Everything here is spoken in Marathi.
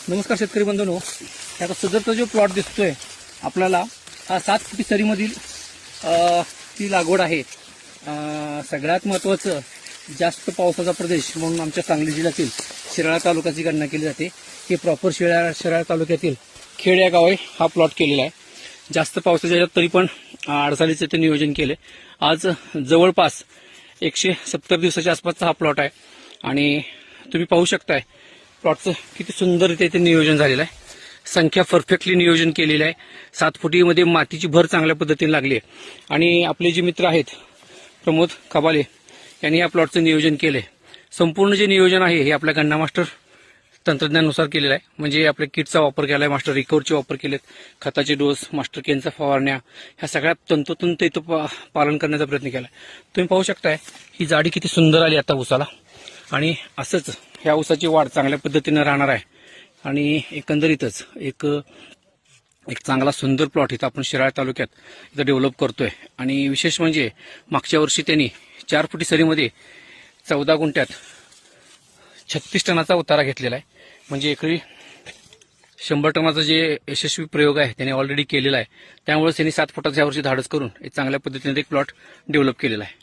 नमस्कार शेतकरी बंधूंनो, आता सदरचा जो प्लॉट दिसतोय आपल्याला हा 7 फुटी सरीमधील ती लागवड आहे। सगळ्यात महत्त्वाचं जास्त पावसाचा प्रदेश म्हणून आमच्या सांगली जिल्ह्यातील शिराळा तालुक्याची गणना केली जाते। हे प्रॉपर शिराळा तालुक्यातील खेड या गावी हा प्लॉट केलेला आहे। जास्त पावसाच्या ह्याच्यात तरी पण अडचणीचे ते नियोजन केले। आज जवळपास 170 दिवसाच्या आसपासचा हा प्लॉट आहे आणि तुम्ही पाहू शकताय प्लॉटचं किती सुंदर इथे नियोजन झालेलं आहे। संख्या परफेक्टली नियोजन केलेलं आहे। 7 फुटीमध्ये मातीची भर चांगल्या पद्धतीने लागली आहे आणि आपले जे मित्र आहेत प्रमोद खबाले यांनी या प्लॉटचं नियोजन केलंय। संपूर्ण जे नियोजन आहे हे आपल्या गन्ना मास्टर तंत्रज्ञानानुसार केलेलं आहे। म्हणजे आपल्या किटचा वापर केलाय, मास्टर रिकव्हरचे वापर केलेत, खताचे डोस, मास्टर केनचा फवारण्या, ह्या सगळ्या तंतोतंत इथं पालन करण्याचा प्रयत्न केलाय। तुम्ही पाहू शकताय ही जाडी किती सुंदर आली आता ऊसाला आणि असंच ह्या ऊसाची वाढ चांगल्या पद्धतीने राहणार आहे आणि एकंदरीतच एक चांगला सुंदर प्लॉट इथं आपण शिराळा तालुक्यात इथं डेव्हलप करतोय। आणि विशेष म्हणजे मागच्या वर्षी त्यांनी 4 फुटी सरीमध्ये 14 गुंठ्यात 36 टनाचा उतारा घेतलेला आहे। म्हणजे एकरी 100 टनाचा जे यशस्वी प्रयोग आहे त्याने ऑलरेडी केलेला आहे। त्यामुळे त्यांनी 7 फुटाचा यावर्षी धाडस करून एक चांगल्या पद्धतीने एक प्लॉट डेव्हलप केलेला आहे।